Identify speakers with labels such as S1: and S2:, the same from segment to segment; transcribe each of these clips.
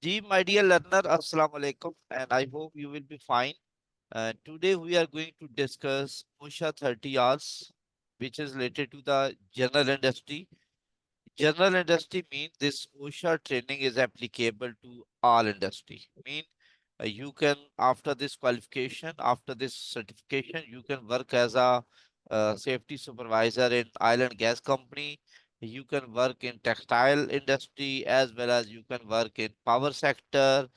S1: Ji, my dear learner, Assalamu alaikum, and I hope you will be fine. Today we are going to discuss OSHA 30 hours, which is related to the general industry. General industry means this OSHA training is applicable to all industry. Mean you can after this qualification, after this certification, you can work as a safety supervisor in oil and gas company. You can work in textile industry as well as you can work in power sector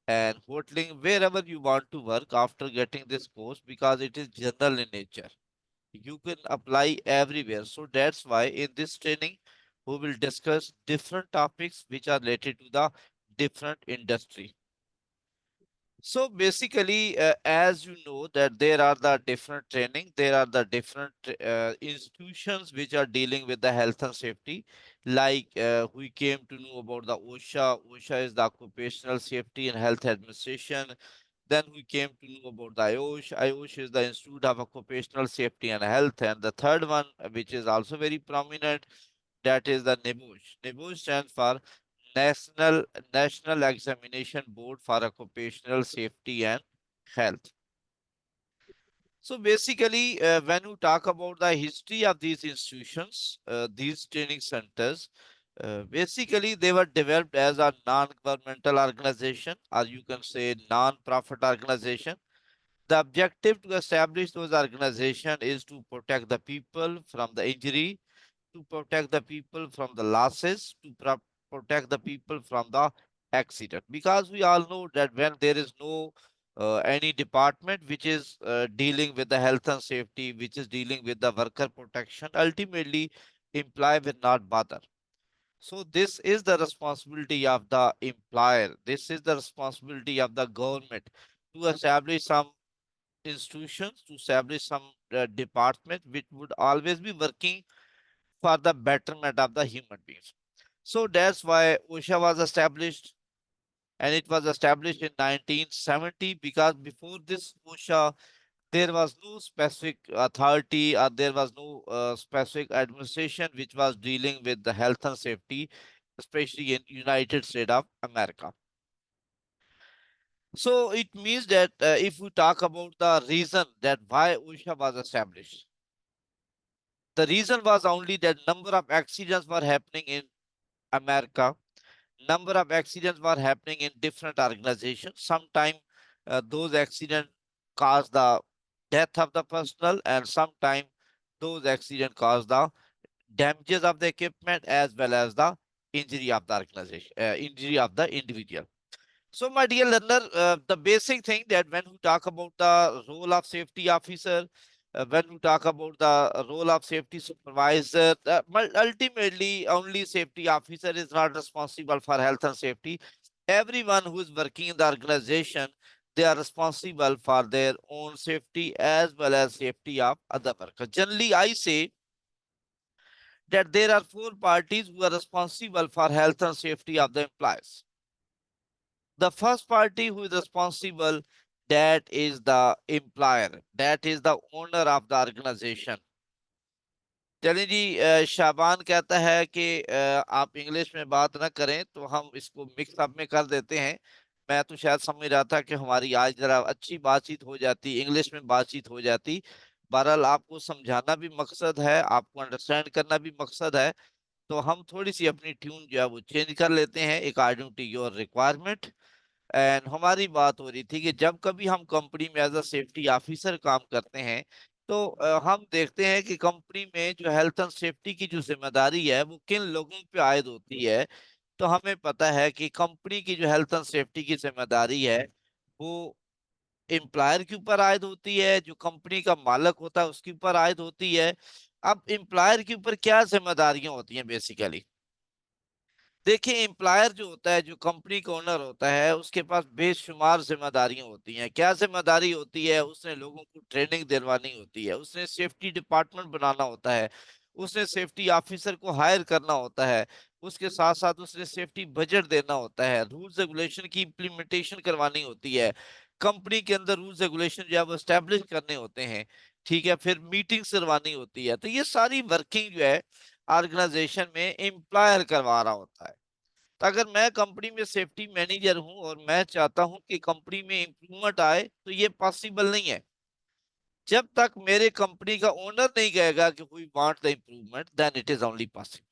S1: and hoteling wherever you want to work after getting this course because it is general in nature. You can apply everywhere. So that's why in this training we will discuss different topics which are related to the different industry. So basically, as you know that there are the different training, there are the different institutions which are dealing with the health and safety. Like we came to know about the OSHA. OSHA is the Occupational Safety and Health Administration. Then we came to know about the IOSH. IOSH is the Institute of Occupational Safety and Health. And the third one, which is also very prominent, that is the NEBOSH. NEBOSH stands for National Examination Board for Occupational Safety and Health. So basically, when you talk about the history of these institutions, these training centers, basically they were developed as a non-governmental organization, or you can say non-profit organization. The objective to establish those organizations is to protect the people from the injury, to protect the people from the losses, to protect the people from the accident. Because we all know that when there is no any department which is dealing with the health and safety, which is dealing with the worker protection, ultimately employee will not bother. So this is the responsibility of the employer. This is the responsibility of the government to establish some institutions, to establish some department which would always be working for the betterment of the human beings. So that's why OSHA was established, and it was established in 1970 because before this OSHA there was no specific authority or there was no specific administration which was dealing with the health and safety, especially in United States of America. So it means that if we talk about the reason that why OSHA was established, the reason was only that number of accidents were happening in America. Number of accidents were happening in different organizations. Sometimes those accidents cause the death of the personnel, and sometimes those accidents cause the damages of the equipment as well as the injury of the organization, injury of the individual. So, my dear learner, the basic thing that when we talk about the role of safety officer, when we talk about the role of safety supervisor, ultimately only safety officer is not responsible for health and safety. Everyone who is working in the organization, they are responsible for their own safety as well as safety of other workers. Generally, I say that there are four parties who are responsible for health and safety of the employees. The first party who is responsible, that is the employer, that is the owner of the organization. चलिए जी, शाबान कहता है कि आप English में बात ना करें तो हम इसको मिक्स अप में कर देते हैं। मैं तो शायद समझ रहा था कि हमारी आज जरा अच्छी बातचीत हो जाती, इंग्लिश में बातचीत हो जाती। बहरहाल आपको समझाना भी मकसद है, आपको अंडरस्टैंड करना भी मकसद है, तो हम थोड़ी सी अपनी ट्यून जो है वो चेंज कर लेते हैं according to your requirement. And हमारी बात हो रही थी कि जब कभी हम कंपनी में एज अ सेफ्टी ऑफिसर काम करते हैं तो हम देखते हैं कि कंपनी में जो हेल्थ एंड सेफ्टी की जो जिम्मेदारी है वो किन लोगों पे आयद होती है। तो हमें पता है कि कंपनी की जो हेल्थ एंड सेफ्टी की जिम्मेदारी है वो एम्प्लॉयर के ऊपर आयद होती है, जो कंपनी का मालिक होता है उसके ऊपर आयद होती है। अब एम्प्लॉयर के ऊपर क्या जिम्मेदारियां होती हैं बेसिकली? देखिए, एम्प्लॉयर जो होता है, जो कंपनी का ओनर होता है, उसके पास बेशुमार जिम्मेदारियां होती हैं। क्या जिम्मेदारी होती है? उसने लोगों को ट्रेनिंग दिलवानी होती है, उसने सेफ्टी डिपार्टमेंट बनाना होता है, उसने सेफ्टी ऑफिसर को हायर करना होता है, उसके साथ साथ उसने सेफ्टी बजट देना होता है, रूल्स रेगुलेशन की इम्प्लीमेंटेशन करवानी होती है, कंपनी के अंदर रूल्स रेगुलेशन जो है वो एस्टेब्लिश करने होते हैं। ठीक है, फिर मीटिंग्स करवानी होती है। तो ये सारी वर्किंग जो है ऑर्गेनाइजेशन में एम्प्लॉयर करवा रहा होता है। तो अगर मैं कंपनी में सेफ्टी मैनेजर हूं और मैं चाहता हूं कि कंपनी में इंप्रूवमेंट आए, तो ये पॉसिबल नहीं है जब तक मेरे कंपनी का ओनर नहीं कहेगा कि we want the improvement, then it is only possible.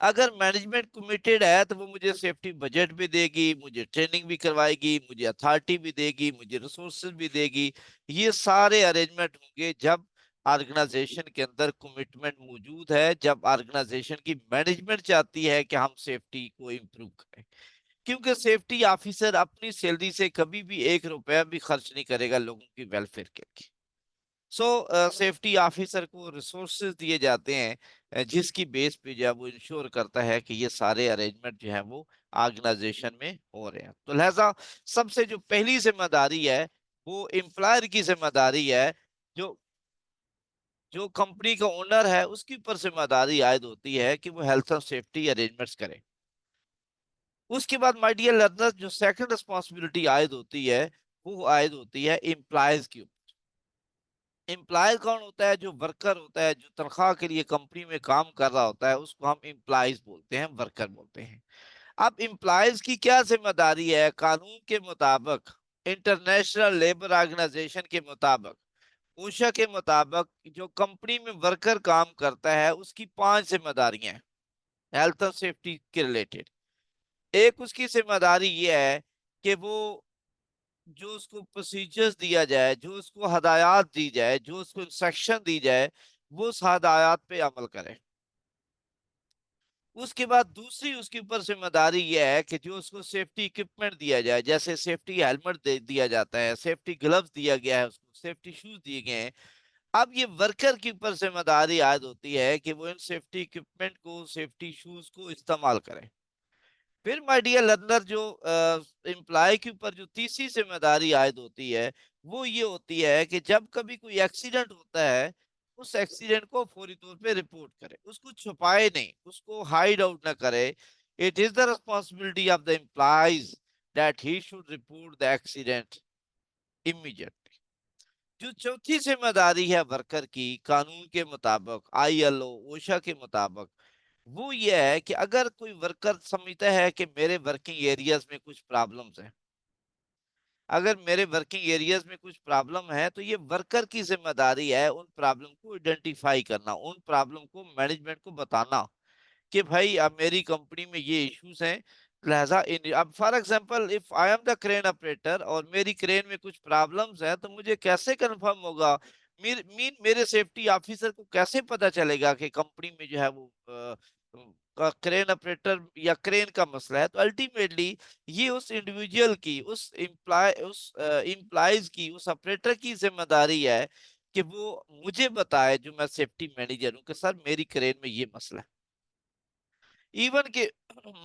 S1: अगर मैनेजमेंट कमिटेड है तो वो मुझे सेफ्टी बजट भी देगी, मुझे ट्रेनिंग भी करवाएगी, मुझे अथॉरिटी भी देगी, मुझे रिसोर्सेज भी देगी। ये सारे अरेंजमेंट होंगे जब ऑर्गेनाइजेशन के अंदर कमिटमेंट मौजूद है, जब ऑर्गेनाइजेशन की मैनेजमेंट चाहती है कि हम सेफ्टी को इम्प्रूव करें। क्योंकि सेफ्टी ऑफिसर अपनी सैलरी से कभी भी 1 रुपया भी खर्च नहीं करेगा लोगों की वेलफेयर के लिए। सो सेफ्टी ऑफिसर को रिसोर्सेज दिए जाते हैं, जिसकी बेस पे जो है वो इंश्योर करता है कि ये सारे अरेंजमेंट जो है वो ऑर्गेनाइजेशन में हो रहे हैं। तो लिहाजा सबसे जो पहली जिम्मेदारी है वो एम्प्लॉयर की जिम्मेदारी है। जो जो कंपनी का ओनर है उसके ऊपर जिम्मेदारी आयद होती है कि वो हेल्थ एंड सेफ्टी अरेंजमेंट्स करे। उसके बाद माय डियर लर्नर्स, जो सेकंड रिस्पॉन्सिबिलिटी आयद होती है वो आयद होती है एम्प्लॉयज की। एम्प्लॉय कौन होता है? जो वर्कर होता है, जो तनख्वाह के लिए कंपनी में काम कर रहा होता है, उसको हम एम्प्लॉयज बोलते हैं, वर्कर बोलते हैं। अब एम्प्लॉयज की क्या जिम्मेदारी है? कानून के मुताबिक, इंटरनेशनल लेबर ऑर्गेनाइजेशन के मुताबिक, ओशा के मुताबिक, जो कंपनी में वर्कर काम करता है उसकी 5 जिम्मेदारियां हैं हेल्थ और सेफ्टी के रिलेटेड। एक उसकी जिम्मेदारी ये है कि वो जो उसको प्रोसीजर्स दिया जाए, जो उसको हदायत दी जाए, जो उसको इंस्ट्रक्शन दी जाए, वो उस हदायत पे अमल करे। उसके बाद दूसरी उसके ऊपर जिम्मेदारी यह है कि जो उसको सेफ्टी इक्विपमेंट दिया जाए, जैसे सेफ्टी हेलमेट दिया जाता है, सेफ्टी ग्लव्स दिया गया है, उसको सेफ्टी शूज दिए गए हैं। अब ये वर्कर के ऊपर जिम्मेदारी आयद होती है कि वो इन सेफ्टी इक्विपमेंट को, सेफ्टी शूज को इस्तेमाल करे। फिर माय डियर लर्नर, जो एम्प्लॉय के ऊपर जो तीसरी जिम्मेदारी आयद होती है वो ये होती है कि जब कभी कोई एक्सीडेंट होता है, उस एक्सीडेंट को फौरी तौर पे रिपोर्ट करे, उसको छुपाए नहीं, उसको हाइड आउट ना करे। It is the responsibility of the employees that he should report the accident immediately. जो चौथी जिम्मेदारी है वर्कर की कानून के मुताबिक, आईएलओ ओशा के मुताबिक, वो ये है कि अगर कोई वर्कर समझता है कि मेरे वर्किंग एरियाज में कुछ प्रॉब्लम्स हैं, अगर मेरे वर्किंग एरियाज में कुछ प्रॉब्लम है, तो ये वर्कर की जिम्मेदारी है उन प्रॉब्लम को आइडेंटिफाई करना, उन प्रॉब्लम को मैनेजमेंट को बताना कि भाई अब मेरी कंपनी में ये इश्यूज हैं। लिहाजा इन, अब for example if I am the crane operator और मेरी क्रेन में कुछ प्रॉब्लम्स हैं, तो मुझे कैसे कंफर्म होगा? मेरे सेफ्टी ऑफिसर को कैसे पता चलेगा कि कंपनी में जो है वो क्रेन ऑपरेटर या क्रेन का मसला है? तो अल्टीमेटली ये उस इंडिविजुअल की, उस एम्प्लॉयज की, उस ऑपरेटर की जिम्मेदारी है कि वो मुझे बताए, जो मैं सेफ्टी मैनेजर हूँ, कि सर मेरी क्रेन में ये मसला है। इवन के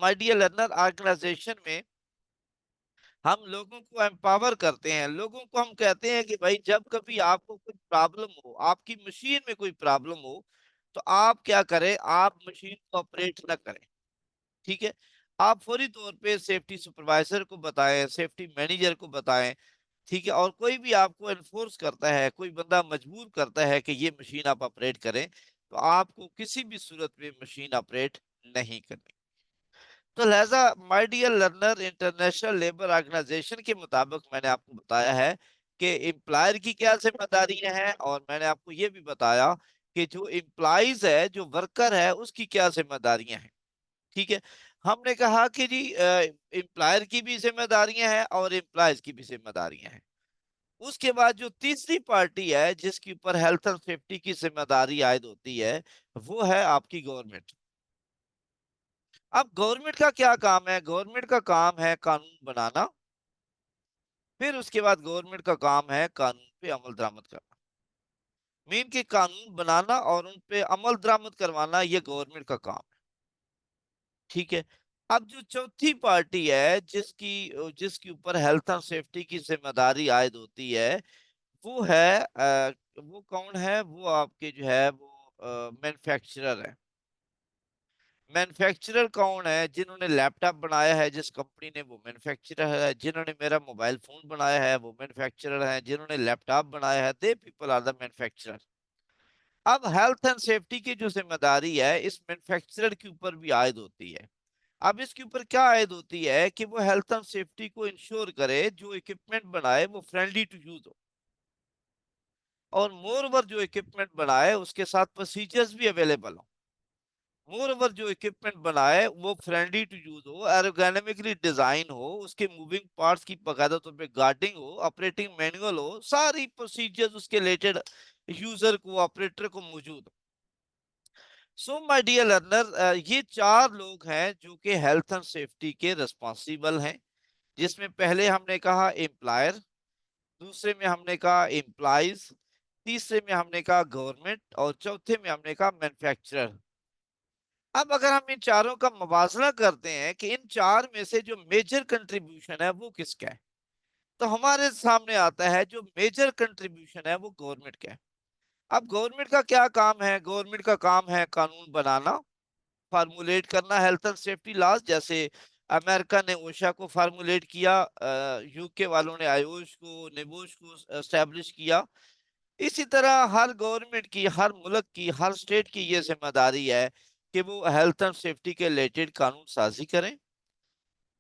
S1: माय डियर लर्नर, ऑर्गेनाइजेशन में हम लोगों को एम्पावर करते हैं, लोगों को हम कहते हैं कि भाई जब कभी आपको कुछ प्रॉब्लम हो, आपकी मशीन में कोई प्रॉब्लम हो, तो आप क्या करें? आप मशीन को ऑपरेट ना करें, ठीक है? आप फौरी तौर पे सेफ्टी सुपरवाइजर को बताएं, सेफ्टी मैनेजर को बताएं, ठीक है? और कोई भी आपको एनफोर्स करता है, कोई बंदा मजबूर करता है कि ये मशीन आप ऑपरेट करें, तो आपको किसी भी सूरत में मशीन ऑपरेट नहीं करनी। तो लिहाजा my dear learner, international labour organisation के मुताबिक मैंने आपको बताया है कि एम्प्लॉयर की क्या जिम्मेदारियां हैं, और मैंने आपको ये भी बताया कि जो एम्प्लॉइज है, जो वर्कर है, उसकी क्या जिम्मेदारियां हैं, ठीक है? हमने कहा कि जी एम्प्लॉयर की भी जिम्मेदारियां हैं और एम्प्लॉयज की भी जिम्मेदारियां हैं। उसके बाद जो तीसरी पार्टी है जिसके ऊपर हेल्थ एंड सेफ्टी की जिम्मेदारी आयद होती है, वो है आपकी गवर्नमेंट। अब गवर्नमेंट का क्या काम है? गवर्नमेंट का काम है कानून बनाना। फिर उसके बाद गवर्नमेंट का काम है कानून पे अमल दरामद करना। मीन के कानून बनाना और उन पे अमल दरामद करवाना, ये गवर्नमेंट का काम है, ठीक है? अब जो चौथी पार्टी है जिसकी जिसके ऊपर हेल्थ एंड सेफ्टी की जिम्मेदारी आयद होती है, वो है वो कौन है? वो आपके जो है वो मैन्युफैक्चरर है। मैन्युफैक्चरर कौन है? जिन्होंने लैपटॉप बनाया है जिस कंपनी ने, वो मैन्युफैक्चरर है। जिन्होंने मेरा मोबाइल फोन बनाया है वो मैन्युफैक्चरर है। जिन्होंने लैपटॉप बनाया है, they people are the manufacturer. अब हेल्थ एंड सेफ्टी की जो जिम्मेदारी है इस मैन्युफैक्चरर के ऊपर भी आयद होती है। अब इसके ऊपर क्या आयद होती है कि वो हेल्थ एंड सेफ्टी को इंश्योर करे, जो इक्विपमेंट बनाए वो फ्रेंडली टू यूज हो, और मोर ओवर जो इक्विपमेंट बनाए उसके साथ प्रोसीजर्स भी अवेलेबल हो। मोर ओवर जो इक्विपमेंट बनाए वो फ्रेंडली टू यूज हो, एरोडायनेमिकली डिजाइन हो, उसके मूविंग पार्ट्स की बाकायदा तौर पे गार्डिंग हो, ऑपरेटिंग मैनुअल हो, सारी प्रोसीजर्स उसके रिलेटेड यूजर को, ऑपरेटर को मौजूद हो। सो माय डियर लर्नर, ये चार लोग हैं जो कि हेल्थ एंड सेफ्टी के रिस्पॉन्सिबल हैं, जिसमें पहले हमने कहा एम्प्लॉयर, दूसरे में हमने कहा एम्प्लॉइज, तीसरे में हमने कहा गवर्नमेंट, और चौथे में हमने कहा मैन्युफैक्चरर। अब अगर हम इन चारों का मुवाजना करते हैं कि इन चार में से जो मेजर कंट्रीब्यूशन है वो किसका है, तो हमारे सामने आता है जो मेजर कंट्रीब्यूशन है वो गवर्नमेंट का है। अब गवर्नमेंट का क्या काम है? गवर्नमेंट का काम है कानून बनाना, फार्मूलेट करना हेल्थ एंड सेफ्टी लॉज। जैसे अमेरिका ने ओशा को फार्मूलेट किया, यूके वालों ने आयोश को, निबोश को एस्टेब्लिश किया। इसी तरह हर गवर्नमेंट की, हर मुल्क की, हर स्टेट की ये जिम्मेदारी है कि वो हेल्थ एंड सेफ्टी के रिलेटेड कानून साजी करें,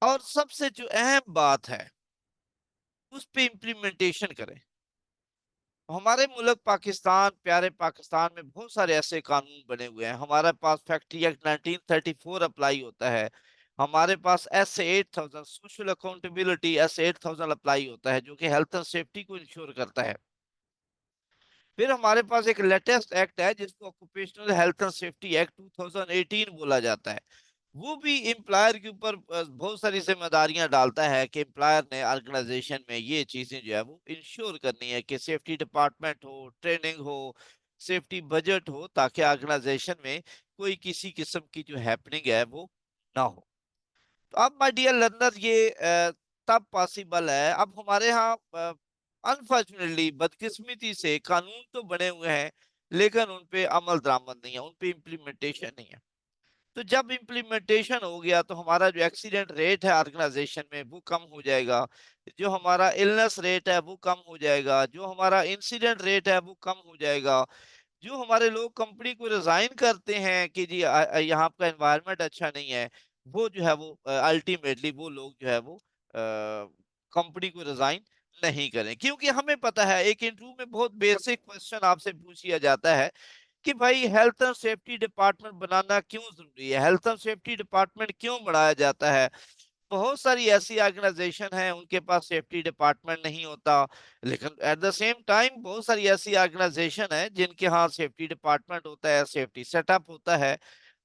S1: और सबसे जो अहम बात है उस पे इम्प्लीमेंटेशन करें। हमारे मुल्क पाकिस्तान, प्यारे पाकिस्तान में बहुत सारे ऐसे कानून बने हुए हैं। हमारे पास फैक्ट्री एक्ट 1934 अप्लाई होता है, हमारे पास S8000 social accountability S8000 apply होता है, जो कि हेल्थ एंड सेफ्टी को इंश्योर करता है। फिर हमारे पास एक लेटेस्ट एक्ट है जिसको occupational health and safety act 2018 बोला जाता है। वो भी एम्प्लॉयर के ऊपर बहुत सारी जिम्मेदारियां डालता है कि एम्प्लॉयर ने ऑर्गेनाइजेशन में ये चीजें जो है वो इंश्योर करनी है कि सेफ्टी डिपार्टमेंट हो, ट्रेनिंग हो, सेफ्टी बजट हो, ताकि ऑर्गेनाइजेशन में कोई किसी किस्म की जो हैपनिंग है वो ना हो। तो अब माय डियर लर्नर, ये तब पॉसिबल है। अब हमारे यहाँ अनफॉर्चुनेटली, बदकिस्मती से, कानून तो बने हुए हैं लेकिन उन पे अमल दरामद नहीं है, उन पे इम्प्लीमेंटेशन नहीं है। तो जब इम्प्लीमेंटेशन हो गया तो हमारा जो एक्सीडेंट रेट है ऑर्गेनाइजेशन में वो कम हो जाएगा, जो हमारा इलनेस रेट है वो कम हो जाएगा, जो हमारा इंसिडेंट रेट है वो कम हो जाएगा। जो हमारे लोग कंपनी को रिजाइन करते हैं कि जी यहाँ का एनवायरनमेंट अच्छा नहीं है, वो जो है वो अल्टीमेटली वो लोग जो है वो कंपनी को रिजाइन नहीं करें। क्योंकि हमें पता है, एक इंटरव्यू में बहुत बेसिक क्वेश्चन आपसे पूछ लिया जाता है कि भाई हेल्थ एंड सेफ्टी डिपार्टमेंट बनाना क्यों जरूरी है, हेल्थ एंड सेफ्टी डिपार्टमेंट क्यों बनाया जाता है। बहुत सारी ऐसी ऑर्गेनाइजेशन हैं उनके पास सेफ्टी डिपार्टमेंट नहीं होता, लेकिन एट द सेम टाइम बहुत सारी ऐसी ऑर्गेनाइजेशन है जिनके यहाँ सेफ्टी डिपार्टमेंट होता है, सेफ्टी सेटअप होता है।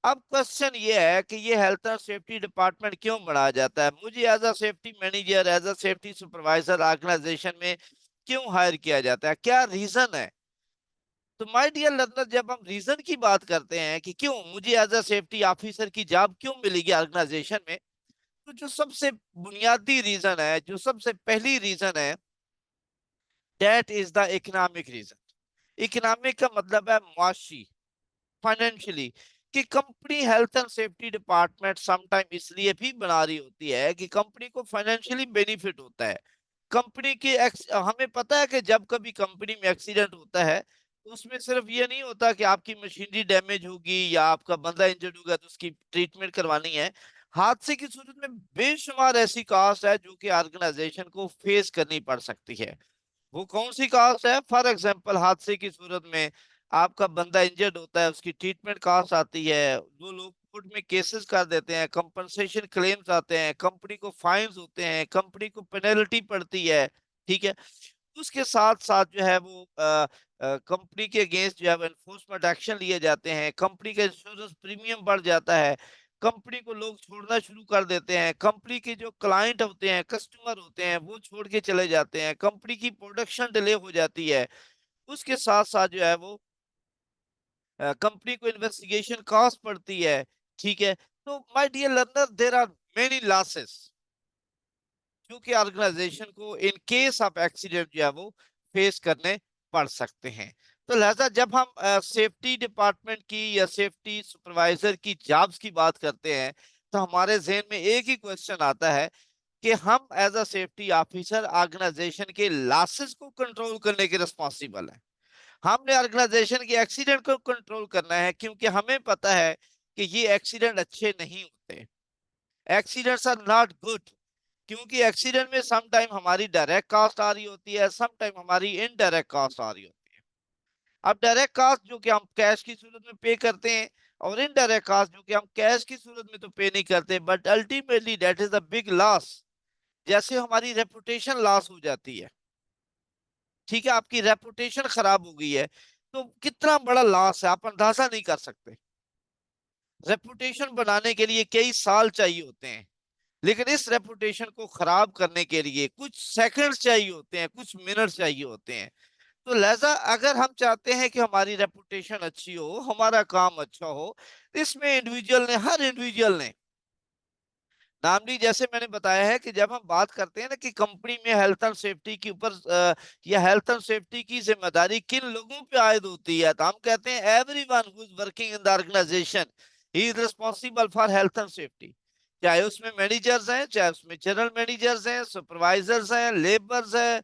S1: अब क्वेश्चन ये है कि ये हेल्थ एंड सेफ्टी डिपार्टमेंट क्यों बनाया जाता है, मुझे as a safety manager, as a safety supervisor organisation में क्यों हायर किया जाता है, क्या रीजन है। तो माय डियर लर्नर, जब हम रीजन की बात करते हैं कि क्यों मुझे एज अ सेफ्टी ऑफिसर की जॉब क्यों मिलेगी ऑर्गेनाइजेशन में, तो जो सबसे बुनियादी रीजन है, जो सबसे पहली रीजन है, that is the economic reason. Economic का मतलब है मुआशी, फाइनेंशियली, कि company health and safety department sometime इसलिए भी बना रही होती है कि कंपनी को फाइनेंशियली बेनिफिट होता है। कंपनी की हमें पता है कि जब कभी कंपनी में एक्सीडेंट होता है तो उसमें सिर्फ ये नहीं होता कि आपकी मशीनरी डैमेज होगी या आपका बंदा इंजर्ड होगा तो उसकी ट्रीटमेंट करवानी है। हादसे की सूरत में बेशुमार ऐसी कॉस्ट है जो कि ऑर्गेनाइजेशन को फेस करनी पड़ सकती है। वो कौन सी कॉस्ट है? फॉर एग्जांपल, हादसे की सूरत में आपका बंदा इंजर्ड होता है, उसकी ट्रीटमेंट कॉस्ट आती है, वो लोग कोर्ट में केसेस कर देते हैं, कंपनसेशन क्लेम्स आते हैं, कंपनी को फाइन्स होते हैं, कंपनी को पेनल्टी पड़ती है। ठीक है। उसके साथ साथ जो है वो कंपनी के अगेंस्ट जो है वो एनफोर्समेंट एक्शन लिए जाते हैं, कंपनी का इंश्योरेंस प्रीमियम बढ़ जाता है, कंपनी को लोग छोड़ना शुरू कर देते हैं, कंपनी के जो क्लाइंट होते हैं, कस्टमर होते हैं, वो छोड़ के चले जाते हैं, कंपनी की प्रोडक्शन डिले हो जाती है। उसके साथ साथ जो है वो कंपनी को इन्वेस्टिगेशन कॉस्ट पड़ती है। ठीक है। तो my dear learner, there are many losses जो कि ऑर्गेनाइजेशन को इन केस ऑफ एक्सीडेंट जो है वो फेस करने पड़ सकते हैं। तो लिहाजा जब हम सेफ्टी डिपार्टमेंट की या सेफ्टी सुपरवाइजर की जॉब्स की बात करते हैं तो हमारे जहन में एक ही क्वेश्चन आता है कि हम as a safety officer organisation के लॉसेस को कंट्रोल करने के रिस्पॉन्सिबल है। हमने ऑर्गेनाइजेशन के एक्सीडेंट को कंट्रोल करना है, क्योंकि हमें पता है कि ये एक्सीडेंट अच्छे नहीं होते। एक्सीडेंट्स आर नॉट गुड, क्योंकि एक्सीडेंट में सम टाइम हमारी डायरेक्ट कॉस्ट आ रही होती है, सम टाइम हमारी इनडायरेक्ट कॉस्ट आ रही होती है। अब डायरेक्ट कॉस्ट जो कि हम कैश की सूरत में पे करते हैं, और इनडायरेक्ट कॉस्ट जो कि हम कैश की सूरत में तो पे नहीं करते, but ultimately that is the big loss. जैसे हमारी रेपुटेशन लॉस हो जाती है, ठीक है, आपकी रेपुटेशन खराब हो गई है, तो कितना बड़ा लॉस है आप अंदाजा नहीं कर सकते। रेपुटेशन बनाने के लिए कई साल चाहिए होते हैं, लेकिन इस रेपुटेशन को खराब करने के लिए कुछ सेकंड्स चाहिए होते हैं, कुछ मिनट चाहिए होते हैं। तो लिहाजा अगर हम चाहते हैं कि हमारी रेपुटेशन अच्छी हो, हमारा काम अच्छा हो, इसमें हर इंडिविजुअल ने नामली, जैसे मैंने बताया है कि जब हम बात करते हैं ना कि कंपनी में हेल्थ एंड सेफ्टी के ऊपर या हेल्थ एंड सेफ्टी की जिम्मेदारी किन लोगों पे आयद होती है, तो हम कहते हैं everyone who is working in the organisation he is responsible for health and safety. चाहे उसमें मैनेजर्स हैं, चाहे उसमें जनरल मैनेजर्स हैं, सुपरवाइजर्स हैं, लेबर्स हैं,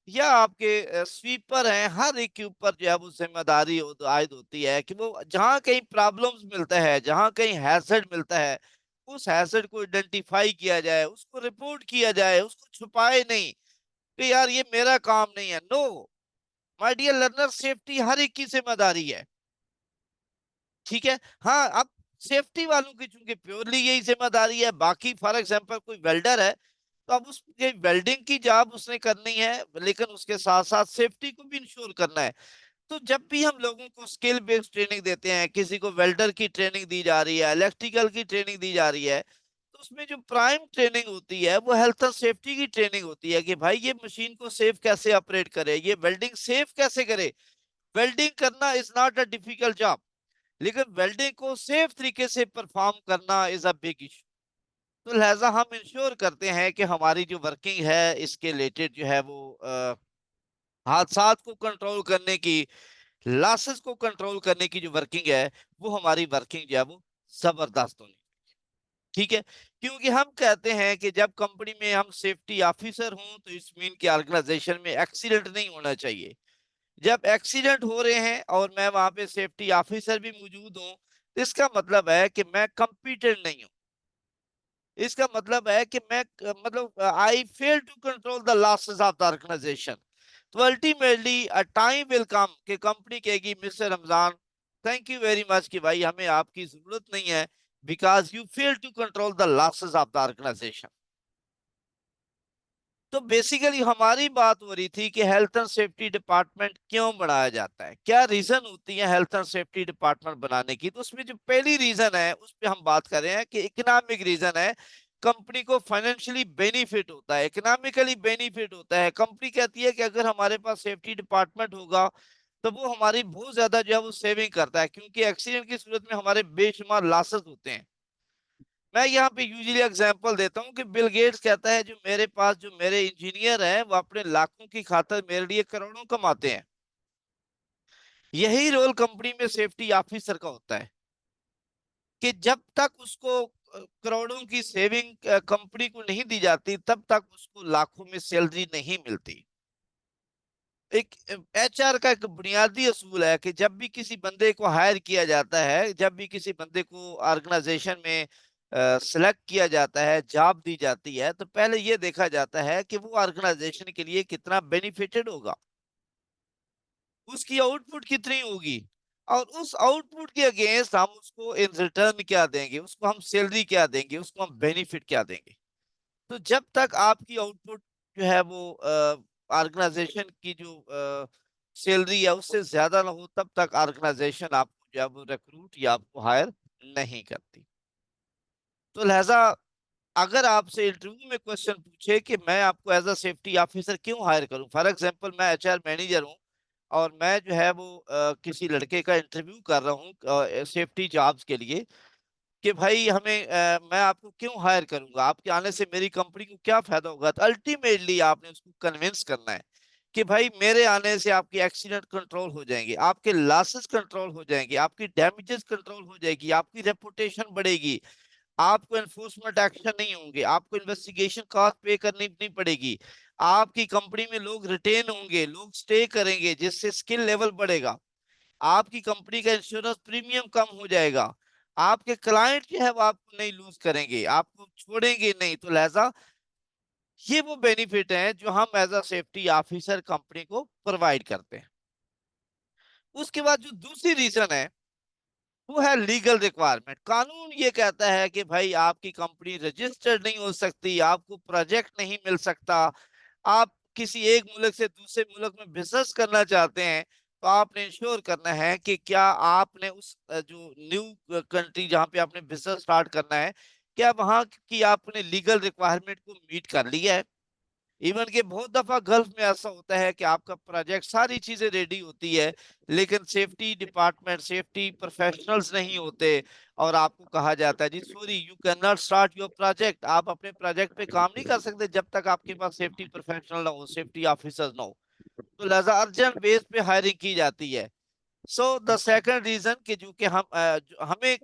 S1: या आपके स्वीपर हैं, हर एक के ऊपर जो है वो जिम्मेदारी आयद होती है कि वो जहाँ कहीं प्रॉब्लम्स मिलता है, जहाँ कहीं हैजर्ड मिलता है, उस हैजर्ड को आइडेंटिफाई किया जाए, उसको रिपोर्ट किया जाए, उसको छुपाए नहीं कि यार ये मेरा काम नहीं है। No my dear learner, safety हर एक की जिम्मेदारी है, ठीक है। हाँ, अब सेफ्टी वालों की चूंकि प्योरली यही जिम्मेदारी है, बाकी फॉर एग्जांपल कोई वेल्डर है, तो अब उसके वेल्डिंग की जॉब उसने करनी है, लेकिन उसके साथ साथ सेफ्टी को भी इंश्योर करना है। तो जब भी हम लोगों को स्किल बेस्ड ट्रेनिंग देते हैं, किसी को वेल्डर की ट्रेनिंग दी जा रही है, इलेक्ट्रिकल की ट्रेनिंग दी जा रही है, तो उसमें जो प्राइम ट्रेनिंग होती है वो हेल्थ एंड सेफ्टी की ट्रेनिंग होती है कि भाई ये मशीन को सेफ कैसे ऑपरेट करे, ये वेल्डिंग सेफ कैसे करे। वेल्डिंग करना is not a difficult job, लेकिन वेल्डिंग को सेफ तरीके से परफॉर्म करना इज अ बिग इशू। तो लिहाजा हम इंश्योर करते हैं कि हमारी जो वर्किंग है इसके रिलेटेड जो है वो हादसात को कंट्रोल करने की, लॉसेस को कंट्रोल करने की जो वर्किंग है, वो हमारी वर्किंग जो है वो जबरदस्त होनी, ठीक है। क्योंकि हम कहते हैं कि जब कंपनी में हम सेफ्टी ऑफिसर हों तो इस मीन की ऑर्गेनाइजेशन में एक्सीडेंट नहीं होना चाहिए। जब एक्सीडेंट हो रहे हैं और मैं वहां पे सेफ्टी ऑफिसर भी मौजूद हूं, तो इसका मतलब है कि मैं कंपिटेंट नहीं हूं। इसका मतलब है कि मैं मतलब I fail to control the losses of the organization. तो ultimately a time will come कि कंपनी कहेगी mister Ramzan, thank you very much कि भाई हमें आपकी जरूरत नहीं है, because you fail to control the losses of the organization. तो बेसिकली हमारी बात हो रही थी कि हेल्थ एंड सेफ्टी डिपार्टमेंट क्यों बनाया जाता है, क्या रीजन होती है हेल्थ एंड सेफ्टी डिपार्टमेंट बनाने की। तो उसमें जो पहली रीजन है उस पर हम बात कर रहे हैं कि इकोनॉमिक रीजन है। कंपनी को फाइनेंशियली बेनिफिट होता है, इकोनॉमिकली बेनिफिट होता है। कंपनी कहती है कि अगर हमारे पास सेफ्टी डिपार्टमेंट होगा तो वो हमारी बहुत ज्यादा जो है वो सेविंग करता है, क्योंकि एक्सीडेंट की सूरत में हमारे बेशुमार लॉसेस होते हैं। मैं यहाँ पे यूजुअली एग्जांपल देता हूँ कि बिल गेट्स कहता है जो मेरे पास जो मेरे इंजीनियर हैं वो अपने लाखों की खातर मेरे लिए करोड़ों कमाते हैं। यही रोल कंपनी में सेफ्टी ऑफिसर का होता है कि जब तक उसको करोड़ों की सेविंग कंपनी को नहीं दी जाती, तब तक उसको लाखों में सैलरी नहीं मिलती। एक एचआर का एक बुनियादी असूल है कि जब भी किसी बंदे को हायर किया जाता है, जब भी किसी बंदे को ऑर्गेनाइजेशन में सिलेक्ट किया जाता है, जॉब दी जाती है, तो पहले ये देखा जाता है कि वो ऑर्गेनाइजेशन के लिए कितना बेनिफिटेड होगा, उसकी आउटपुट कितनी होगी, और उस आउटपुट के अगेंस्ट हम उसको इन रिटर्न क्या देंगे, उसको हम सैलरी क्या देंगे, उसको हम बेनिफिट क्या देंगे। तो जब तक आपकी आउटपुट जो है वो ऑर्गेनाइजेशन की जो सैलरी है उससे ज्यादा ना हो, तब तक ऑर्गेनाइजेशन आपको जो है वो रिक्रूट या आपको हायर नहीं करती। तो लिहाजा अगर आपसे इंटरव्यू में क्वेश्चन पूछे कि मैं आपको एज अ सेफ्टी ऑफिसर क्यों हायर करूं, फॉर एग्जांपल मैं एचआर मैनेजर हूं और मैं जो है वो किसी लड़के का इंटरव्यू कर रहा हूं सेफ्टी जॉब्स के लिए, कि भाई मैं आपको क्यों हायर करूंगा, आपके आने से मेरी कंपनी को क्या फायदा होगा। तो अल्टीमेटली आपने उसको कन्विंस करना है कि भाई मेरे आने से आपके एक्सीडेंट कंट्रोल हो जाएंगे, आपके लॉसेस कंट्रोल हो जाएंगे, आपकी डैमेजेस कंट्रोल हो जाएगी, आपकी रेपुटेशन बढ़ेगी, आपको एनफोर्समेंट एक्शन नहीं होंगे, आपको इन्वेस्टिगेशन कॉस्ट पे करनी नहीं पड़ेगी, आपकी कंपनी में लोग रिटेन होंगे, लोग स्टे करेंगे, जिससे स्किल लेवल बढ़ेगा, आपकी कंपनी का इंश्योरेंस प्रीमियम कम हो जाएगा, आपके क्लाइंट जो है वो आपको नहीं लूज करेंगे, आपको छोड़ेंगे नहीं। तो लिहाजा ये वो बेनिफिट है जो हम as a safety officer company को प्रोवाइड करते हैं। उसके बाद जो दूसरी रीजन है वो है लीगल रिक्वायरमेंट। कानून ये कहता है कि भाई आपकी कंपनी रजिस्टर्ड नहीं हो सकती, आपको प्रोजेक्ट नहीं मिल सकता। आप किसी एक मुल्क से दूसरे मुल्क में बिजनेस करना चाहते हैं तो आपने इंश्योर करना है कि क्या आपने उस जो न्यू कंट्री जहां पे आपने बिजनेस स्टार्ट करना है, क्या वहां की आपने लीगल रिक्वायरमेंट को मीट कर लिया है। इवन के बहुत दफा गल्फ में ऐसा होता है कि आपका प्रोजेक्ट सारी चीजें रेडी होती है लेकिन सेफ्टी डिपार्टमेंट, सेफ्टी प्रोफेशनल्स नहीं होते, और आपको कहा जाता है जी sorry you can not start your project, आप अपने प्रोजेक्ट पे काम नहीं कर सकते जब तक आपके पास सेफ्टी प्रोफेशनल ना हो, सेफ्टी ऑफिसर ना हो। तो लिहाजा अर्जेंट बेस पे हायरिंग की जाती है। सो द सेकंड रीजन कि जो कि हमें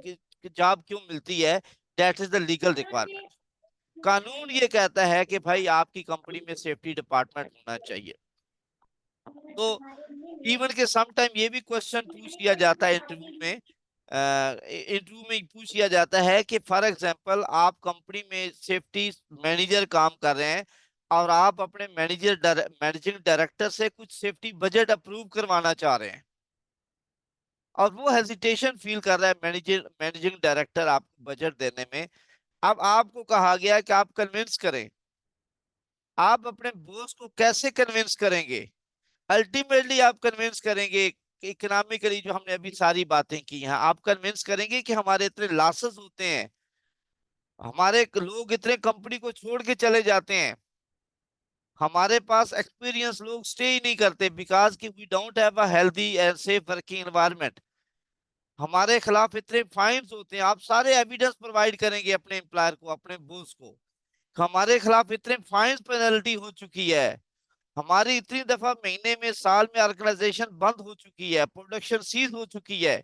S1: जॉब क्यों मिलती है, that is the legal requirement. कानून ये कहता है कि भाई आपकी कंपनी में सेफ्टी डिपार्टमेंट होना चाहिए। तो इवन के सम टाइम ये भी क्वेश्चन पूछ लिया जाता है इंटरव्यू में, इंटरव्यू में पूछ लिया जाता है कि फॉर एग्जांपल आप कंपनी में सेफ्टी मैनेजर काम कर रहे हैं और आप अपने मैनेजिंग डायरेक्टर से कुछ सेफ्टी बजट अप्रूव करवाना चाह रहे हैं, और वो हेजिटेशन फील कर रहा है मैनेजिंग डायरेक्टर आपको बजट देने में। अब आपको कहा गया है कि आप कन्विंस करें। आप अपने बॉस को कैसे कन्विंस करेंगे? अल्टीमेटली आप कन्विंस करेंगे इकोनॉमिकली, जो हमने अभी सारी बातें की हैं, आप कन्विंस करेंगे कि हमारे इतने लॉसेस होते हैं, हमारे लोग इतने कंपनी को छोड़ के चले जाते हैं, हमारे पास एक्सपीरियंस लोग स्टे ही नहीं करते बिकॉज कि we don't have a healthy and safe working environment, हमारे खिलाफ इतने फाइन्स होते हैं। आप सारे एविडेंस प्रोवाइड करेंगे अपने एम्प्लॉयर को, अपने बॉस को, हमारे खिलाफ इतने फाइन्स पेनल्टी हो चुकी है, हमारी इतनी दफा महीने में साल में ऑर्गेनाइजेशन बंद हो चुकी है, प्रोडक्शन सीज हो चुकी है।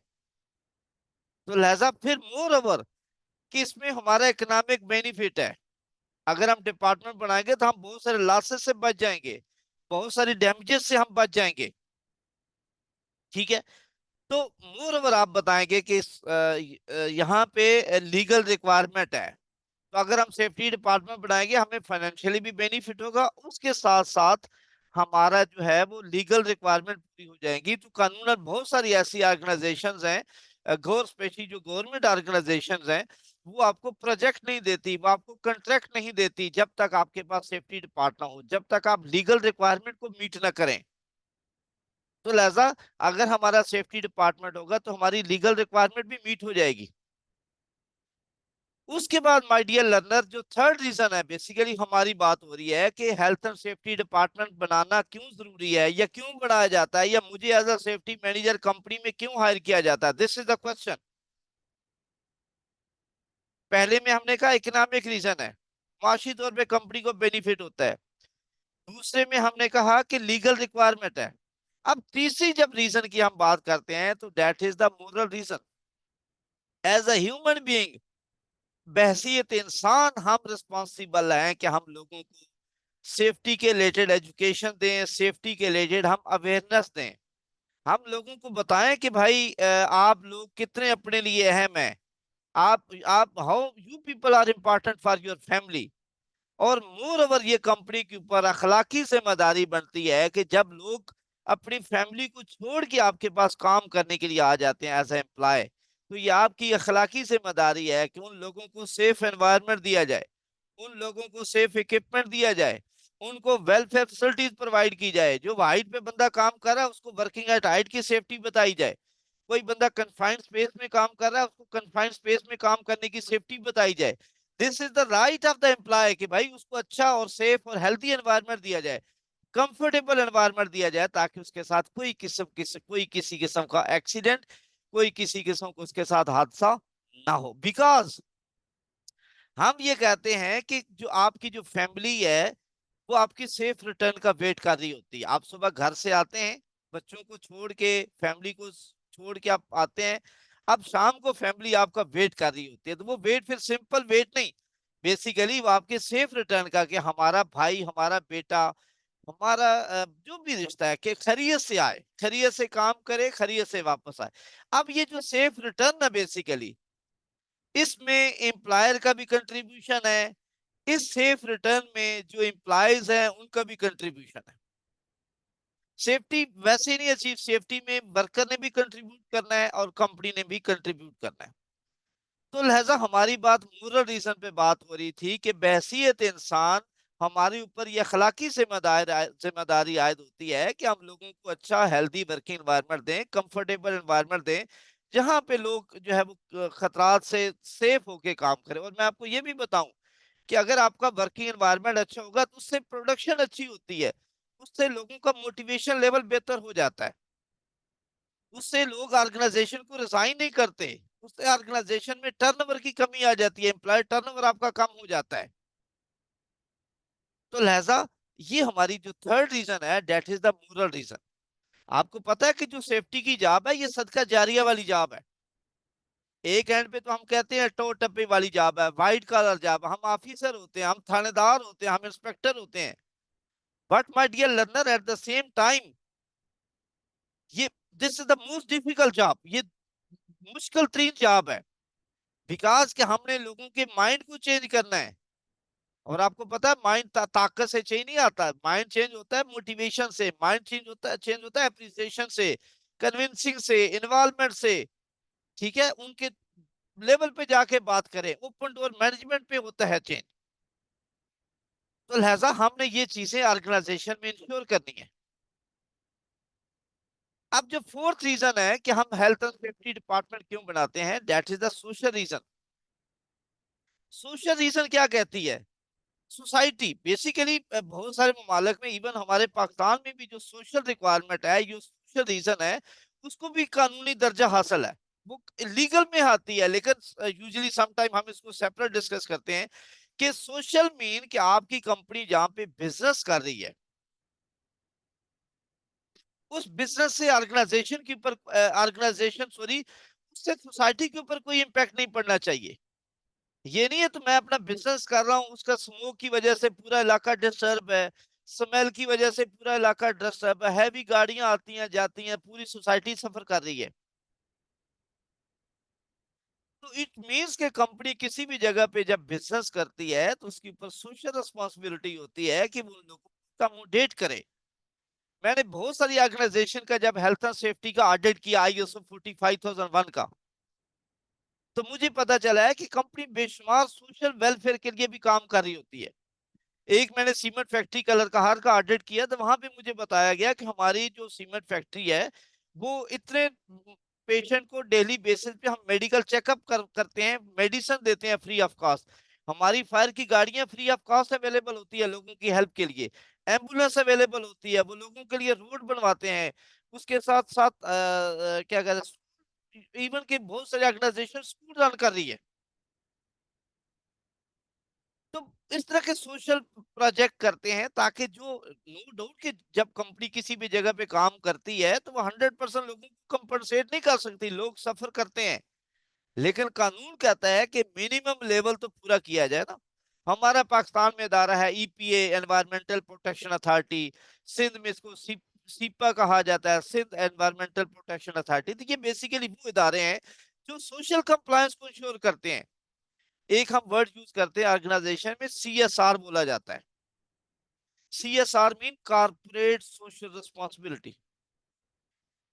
S1: तो लिहाजा फिर मोर ओवर कि इसमें हमारा इकोनॉमिक बेनिफिट है। अगर हम डिपार्टमेंट बनाएंगे तो हम बहुत सारे लॉसेस से बच जाएंगे, बहुत सारी डैमेजेस से हम बच जाएंगे। ठीक है। तो मोर ओवर आप बताएंगे कि यहाँ पे लीगल रिक्वायरमेंट है, तो अगर हम सेफ्टी डिपार्टमेंट बनाएंगे हमें फाइनेंशियली भी बेनिफिट होगा, उसके साथ साथ हमारा जो है वो लीगल रिक्वायरमेंट पूरी हो जाएंगी। तो कानूनन बहुत सारी ऐसी ऑर्गेनाइजेशंस हैं, गौर स्पेशली जो गवर्नमेंट ऑर्गेनाइजेशंस हैं, वो आपको प्रोजेक्ट नहीं देती, वो आपको कंट्रैक्ट नहीं देती जब तक आपके पास सेफ्टी डिपार्टमेंट ना हो, जब तक आप लीगल रिक्वायरमेंट को मीट ना करें। तो लिहाजा अगर हमारा सेफ्टी डिपार्टमेंट होगा तो हमारी लीगल रिक्वायरमेंट भी मीट हो जाएगी। उसके बाद माय डियर लर्नर, जो थर्ड रीजन है, बेसिकली हमारी बात हो रही है कि हेल्थ एंड सेफ्टी डिपार्टमेंट बनाना क्यों जरूरी है या क्यों बनाया जाता है, या मुझे as a safety manager company में क्यों हायर किया जाता है। This is the question. पहले में हमने कहा इकोनॉमिक रीजन है, माशी तौर पे कंपनी को बेनिफिट होता है। दूसरे में हमने कहा कि लीगल रिक्वायरमेंट है। अब तीसरी जब रीजन की हम बात करते हैं तो that is the moral reason. As a human being, बहसीत इंसान हम रिस्पॉन्सिबल हैं कि हम लोगों को सेफ्टी के रिलेटेड एजुकेशन दें, सेफ्टी के रिलेटेड हम अवेयरनेस दें, हम लोगों को बताएं कि भाई आप लोग कितने अपने लिए अहम हैं, आप how you people are important for your family. और मोर ओवर ये कंपनी के ऊपर अखलाकी जिम्मेदारी बनती है कि जब लोग अपनी फैमिली को छोड़ के आपके पास काम करने के लिए आ जाते हैं एज ए एम्प्लॉय, तो ये आपकी अखलाकी जिम्मेदारी है कि उन लोगों को सेफ एनवायरनमेंट दिया जाए, उन लोगों को सेफ इक्विपमेंट दिया जाए, उनको वेलफेयर फैसिलिटीज प्रोवाइड की जाए। जो हाइट पे बंदा काम कर रहा है उसको वर्किंग एट हाइट की सेफ्टी बताई जाए, कोई बंदा कन्फाइंड स्पेस में काम कर रहा है उसको कन्फाइंड स्पेस में काम करने की सेफ्टी बताई जाए। This is the right of the employ कि भाई उसको अच्छा और सेफ और हेल्दी एनवायरनमेंट दिया जाए, कंफर्टेबल एनवायरनमेंट दिया जाए, ताकि उसके साथ कोई किसी किस्म का एक्सीडेंट, कोई किसी किस्म को उसके साथ हादसा ना हो। बिकॉज हम ये कहते हैं कि जो आपकी जो फैमिली है वो आपकी सेफ रिटर्न का वेट कर रही होती है। आप सुबह घर से आते हैं, बच्चों को छोड़ के, फैमिली को छोड़ के आप आते हैं, अब शाम को फैमिली आपका वेट कर रही होती है। तो वो वेट फिर सिंपल वेट नहीं, बेसिकली वो आपके सेफ रिटर्न का, कि हमारा भाई, हमारा बेटा, हमारा जो भी रिश्ता है कि खैरियत से आए, खैरियत से काम करे, खैरियत से वापस आए। अब ये जो सेफ रिटर्न है बेसिकली, इसमें एम्प्लॉयर का भी कंट्रीब्यूशन है, इस सेफ रिटर्न में जो एम्प्लॉयज हैं उनका भी कंट्रीब्यूशन है। सेफ्टी वैसे ही नहीं अचीव, सेफ्टी में वर्कर ने भी कंट्रीब्यूट करना है और कंपनी ने भी कंट्रीब्यूट करना है। तो लिहाजा हमारी बात मोरल रीजन पे बात हो रही थी कि बहसीत इंसान हमारे ऊपर ये अखलाकी जिम्मेदारी आयद होती है कि हम लोगों को अच्छा हेल्दी वर्किंग एनवायरनमेंट दें, कंफर्टेबल एनवायरनमेंट दें, जहां पे लोग जो है वो खतरात से सेफ होके काम करें। और मैं आपको ये भी बताऊं कि अगर आपका वर्किंग एनवायरनमेंट अच्छा होगा तो उससे प्रोडक्शन अच्छी होती है, उससे लोगों का मोटिवेशन लेवल बेहतर हो जाता है, उससे लोग ऑर्गेनाइजेशन को रिजाइन नहीं करते, उससे ऑर्गेनाइजेशन में टर्नओवर की कमी आ जाती है, एम्प्लॉय टर्नओवर आपका कम हो जाता है। तो लिहाजा ये हमारी जो थर्ड रीजन है, that is the moral reason. आपको पता है कि जो सेफ्टी की जॉब है ये सदका जारिया वाली जॉब है। एक एंड पे तो हम कहते हैं टो टप्पे वाली जॉब है, व्हाइट कॉलर जॉब, हम ऑफिसर होते हैं, हम थानेदार होते हैं, हम इंस्पेक्टर होते हैं। But my dear learner, at the same time ये this is the most difficult job, ये मुश्किल तरीन जॉब है। विकास के हमने लोगों के माइंड को चेंज करना है। और आपको पता है माइंड ताकत से चेंज नहीं आता, माइंड चेंज होता है मोटिवेशन से, माइंड चेंज होता है अप्रिसिएशन से, कन्विंसिंग से, इन्वॉल्वमेंट से। ठीक है, उनके लेवल पे जाके बात करें, ओपन डोर मैनेजमेंट पे होता है चेंज। तो लिहाजा हमने ये चीजें ऑर्गेनाइजेशन में इंश्योर करनी है। अब जो फोर्थ रीजन है कि हम हेल्थ एंड सेफ्टी डिपार्टमेंट क्यों बनाते हैं, that is the social reason. Social reason क्या कहती है? सोसाइटी बेसिकली बहुत सारे ममालिक में, इवन हमारे पाकिस्तान में भी जो सोशल रिक्वायरमेंट है, जो सोशल रीजन है, उसको भी कानूनी दर्जा हासिल है। वो लीगल में आती है, लेकिन यूजुअली सम टाइम हम इसको सेपरेट डिस्कस करते हैं कि सोशल मीन कि आपकी कंपनी जहां पे बिजनेस कर रही है, उस बिजनेस से ऑर्गेनाइजेशन के ऊपर, ऑर्गेनाइजेशन सॉरी, उससे सोसाइटी के ऊपर कोई इम्पैक्ट नहीं पड़ना चाहिए। ये नहीं है तो मैं अपना बिजनेस कर रहा हूँ, उसका स्मोक की वजह से पूरा इलाका डिस्टर्ब है, स्मेल की वजह से पूरा इलाका डिस्टर्ब है, हैवी गाड़ियां आती हैं जाती हैं, पूरी सोसाइटी सफर कर रही है। तो इट मीन्स के कंपनी किसी भी जगह पे जब बिजनेस करती है तो उसके ऊपर सोशल रिस्पॉन्सिबिलिटी होती है कि वो उन लोगों को अकोमोडेट करे। मैंने बहुत सारी ऑर्गेनाइजेशन का जब हेल्थ एंड सेफ्टी का ऑडिट किया, ISO 45001 का, तो मुझे पता चला है कि कंपनी बेशुमार सोशल वेलफेयर के लिए भी काम कर रही होती है। एक मैंने सीमेंट फैक्ट्री कलरकहार का ऑडिट किया, तो वहां पे मुझे बताया गया कि हमारी जो सीमेंट फैक्ट्री है वो इतने पेशेंट को डेली बेसिस पे हम मेडिकल चेकअप करते हैं, मेडिसिन देते हैं फ्री ऑफ कॉस्ट। हमारी फायर की गाड़ियां फ्री ऑफ कॉस्ट अवेलेबल होती है लोगों की हेल्प के लिए, एम्बुलेंस अवेलेबल होती है, वो लोगों के लिए रोड बनवाते हैं। उसके साथ साथ क्या कहते हैं, इवन के बहुत सारी ऑर्गेनाइजेशन स्कूल रन कर रही है। तो इस तरह के सोशल प्रोजेक्ट करते हैं ताकि जो, नो डाउट कि जब कंपनी किसी भी जगह पे काम करती है तो वो 100% लोगों को कंपनसेट नहीं कर सकती, लोग सफर करते हैं। लेकिन कानून कहता है कि मिनिमम लेवल तो पूरा किया जाए ना। हमारा पाकिस्तान में इदारा है EPA, environmental protection authority. Sindh में इसको सीपा कहा जाता है, सिंध एनवायरमेंटल प्रोटेक्शन अथॉरिटी। तो ये बेसिकली वो इदारे हैं जो सोशल कंप्लायंस को इंश्योर करते हैं। एक हम वर्ड यूज करते हैं ऑर्गेनाइजेशन में, CSR बोला जाता है। CSR mean corporate social responsibility.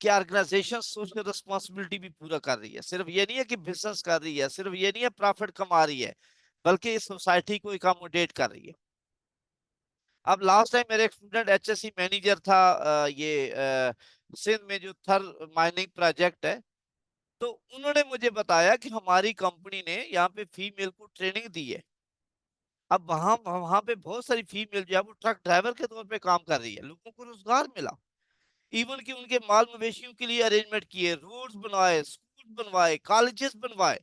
S1: कि ऑर्गेनाइजेशन सोशल रिस्पॉन्सिबिलिटी भी पूरा कर रही है, सिर्फ ये नहीं है कि बिजनेस कर रही है, सिर्फ ये नहीं है प्रॉफिट कमा रही है, बल्कि इस सोसाइटी को अकोमोडेट कर रही है। अब लास्ट टाइम मेरे एक स्टूडेंट HSC मैनेजर था, सिंध में जो थर माइनिंग प्रोजेक्ट है, तो उन्होंने मुझे बताया कि हमारी कंपनी ने यहाँ पे फीमेल को ट्रेनिंग दी है। अब वहां वहां पे बहुत सारी फीमेल जो है वो ट्रक ड्राइवर के तौर पे काम कर रही है, लोगों को रोजगार मिला। इवन कि उनके माल मवेशियों के लिए अरेंजमेंट किए, रोड्स बनवाए, स्कूल बनवाए, कॉलेजेस बनवाए।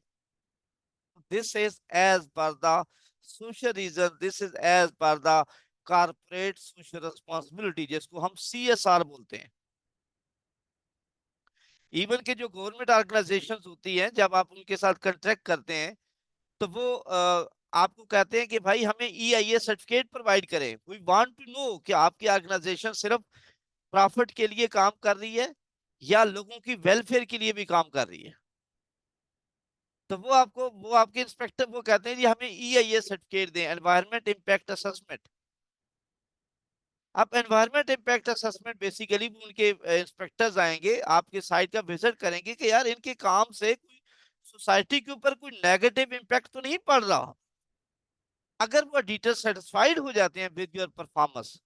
S1: This is as per the social reason, this is as per the corporate social responsibility, जिसको हम CSR बोलते हैं। इवन के जो गवर्नमेंट ऑर्गेनाइजेशंस होती हैं, जब आप उनके साथ कंट्रैक्ट करते हैं तो वो आपको कहते हैं कि भाई हमें EIA सर्टिफिकेट प्रोवाइड करें, वी वांट टू नो कि आपकी ऑर्गेनाइजेशन सिर्फ प्रॉफिट के लिए काम कर रही है या लोगों की वेलफेयर के लिए भी काम कर रही है। तो वो आपके इंस्पेक्टर वो कहते हैं जी हमें EIA सर्टिफिकेट दें, एनवायरमेंट इम्पैक्ट असेसमेंट। अब एनवायरमेंट इम्पैक्ट असेसमेंट बेसिकली उनके इंस्पेक्टर्स आएंगे, आपके साइट का विजिट करेंगे कि यार इनके काम से कोई सोसाइटी के ऊपर कोई नेगेटिव इम्पैक्ट तो नहीं पड़ रहा। अगर वो ऑडिटर सेटिस्फाइड हो जाते हैं विद योर परफॉर्मेंस,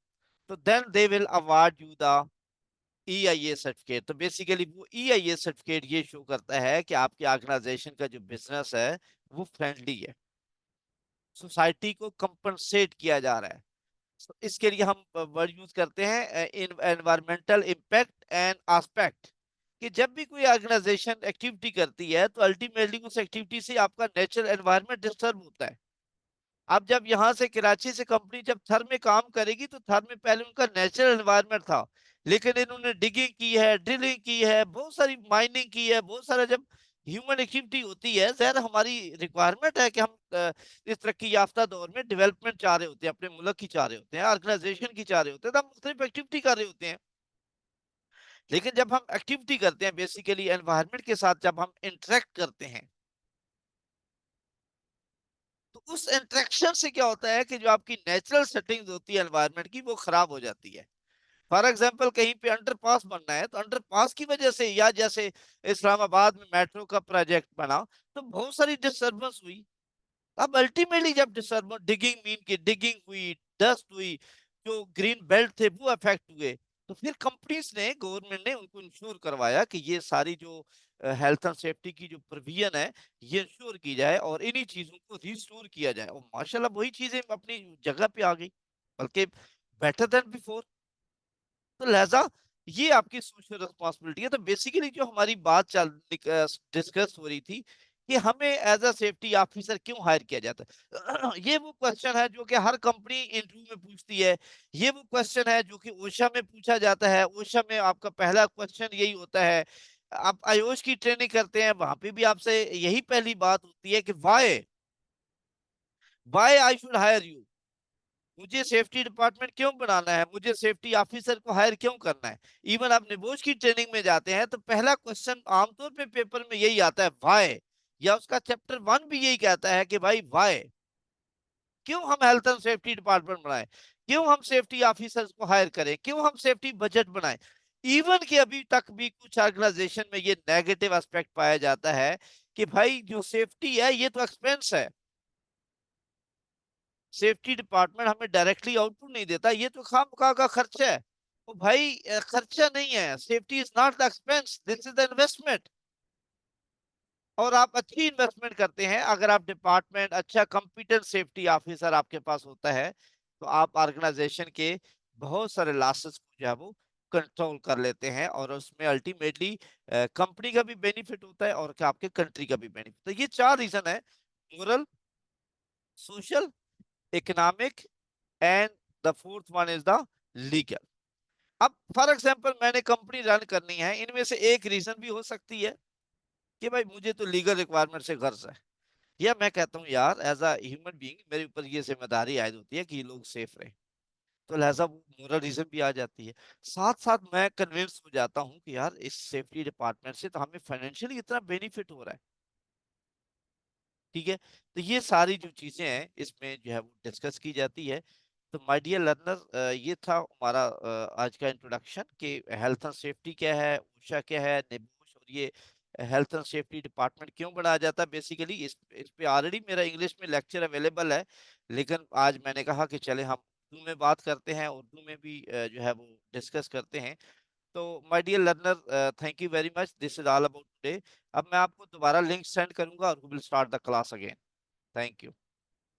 S1: तो then they will award you the EIA certificate. तो बेसिकली वो EIA सर्टिफिकेट ये शो करता है कि आपके ऑर्गेनाइजेशन का जो बिजनेस है वो फ्रेंडली है, सोसाइटी को कंपनसेट किया जा रहा है। तो इसके लिए हम वर्ड यूज करते हैं एनवायरमेंटल इम्पैक्ट एंड एस्पेक्ट, कि जब भी कोई ऑर्गेनाइजेशन एक्टिविटी करती है तो अल्टीमेटली उस एक्टिविटी से आपका नेचुरल एनवायरनमेंट डिस्टर्ब होता है। अब जब यहाँ से कराची से कंपनी जब थर में काम करेगी तो थर में पहले उनका नेचुरल एनवायरनमेंट था, लेकिन इन्होंने डिगिंग की है, ड्रिलिंग की है, बहुत सारी माइनिंग की है, बहुत सारा जब ह्यूमन एक्टिविटी होती है, जहर हमारी रिक्वायरमेंट है कि हम इस तरक्की याफ्ता दौर में डेवलपमेंट चाह रहे होते हैं, अपने मुल्क की चाह रहे होते हैं, ऑर्गेनाइजेशन की चाह रहे होते हैं, तो हम मुख्तलिफ एक्टिविटी कर रहे होते हैं। लेकिन जब हम एक्टिविटी करते हैं बेसिकली एनवायरनमेंट के साथ, जब हम इंटरेक्ट करते हैं, तो उस इंटरेक्शन से क्या होता है कि जो आपकी नेचुरल सेटिंग्स होती है एनवायरनमेंट की वो खराब हो जाती है। फॉर एग्जाम्पल कहीं पे अंडरपास बनना है तो अंडरपास की वजह से, या जैसे इस्लामाबाद में मेट्रो का प्रोजेक्ट बना तो बहुत सारी डिस्टर्बेंस हुई। अब अल्टीमेटली जब डिस्टर्बेंस, डिगिंग मीन की डिगिंग हुई, डस्ट हुई, जो ग्रीन बेल्ट थे वो अफेक्ट हुए, तो फिर कंपनीज ने, गवर्नमेंट ने उनको इंश्योर करवाया कि ये सारी जो हेल्थ एंड सेफ्टी की जो प्रोविजन है ये इंश्योर की जाए और इन्हीं चीजों को रिस्टोर किया जाए, और माशाल्लाह वही चीजें अपनी जगह पे आ गई, बल्कि बेटर देन बिफोर। तो लिहाजा ये आपकी सोशल रिस्पॉन्सिबिलिटी है। तो बेसिकली जो हमारी बात चल डिस्कस हो रही थी कि हमें एज अ सेफ्टी ऑफिसर क्यों हायर किया जाता है, ये वो क्वेश्चन है जो कि हर कंपनी इंटरव्यू में पूछती है। ये वो क्वेश्चन है जो कि ओशा में पूछा जाता है। ओशा में आपका पहला क्वेश्चन यही होता है। आप आयोश की ट्रेनिंग करते हैं, वहां पे भी आपसे यही पहली बात होती है कि why, why I should hire you, मुझे सेफ्टी डिपार्टमेंट क्यों बनाना है, मुझे सेफ्टी ऑफिसर को हायर क्यों करना है। इवन आप निबोज की ट्रेनिंग में जाते हैं तो पहला क्वेश्चन आमतौर पे पेपर में यही आता है, वाई। या उसका चैप्टर 1 भी यही कहता है कि भाई वाई, क्यों हम हेल्थ एंड सेफ्टी डिपार्टमेंट बनाए, क्यों हम सेफ्टी ऑफिसर्स को हायर करें, क्यों हम सेफ्टी बजट बनाए। इवन कि अभी तक भी कुछ ऑर्गेनाइजेशन में ये नेगेटिव एस्पेक्ट पाया जाता है कि भाई जो सेफ्टी है ये तो एक्सपेंस है, सेफ्टी डिपार्टमेंट हमें डायरेक्टली आउटपुट नहीं देता, ये तो खामखा का खर्चा है। तो भाई खर्चा नहीं है, safety is not the expense, this is the investment. और आप अच्छी इन्वेस्टमेंट करते हैं अगर आप डिपार्टमेंट, अच्छा कंपिटेंट सेफ्टी ऑफिसर आपके पास होता है, तो आप ऑर्गेनाइजेशन के बहुत सारे लॉसेस को जो है वो कंट्रोल कर लेते हैं, और उसमें अल्टीमेटली कंपनी का भी बेनिफिट होता है और आपके कंट्री का भी बेनिफिट। तो ये चार रीजन है, moral, social, economic and the fourth one is the legal. अब फॉर एग्जांपल मैंने कंपनी रन करनी है, इनमें से एक रीजन भी हो सकती है कि भाई मुझे तो लीगल रिक्वायरमेंट से गर्ज है, या मैं कहता हूँ यार एज अ ह्यूमन बीइंग मेरे ऊपर ये जिम्मेदारी आयद होती है कि ये लोग सेफ रहे, तो लिहाजा वो मोरल रीजन भी आ जाती है। साथ साथ मैं कन्विंस हो जाता हूँ कि यार इस सेफ्टी डिपार्टमेंट से तो हमें फाइनेंशियली इतना बेनिफिट हो रहा है। ठीक है, तो ये सारी जो चीजें हैं इसमें जो है वो डिस्कस की जाती है। तो माय डियर लर्नर, ये था हमारा आज का इंट्रोडक्शन कि हेल्थ एंड सेफ्टी क्या है, ऊषा क्या है, निबोश, और ये हेल्थ एंड सेफ्टी डिपार्टमेंट क्यों बनाया जाता है। बेसिकली इस पे ऑलरेडी मेरा इंग्लिश में लेक्चर अवेलेबल है, लेकिन आज मैंने कहा कि चले हम उर्दू में बात करते हैं, उर्दू में भी जो है वो डिस्कस करते हैं। तो my dear learner, thank you very much, this is all about today. अब मैं आपको दोबारा लिंक सेंड करूंगा और will start the class again. Thank you.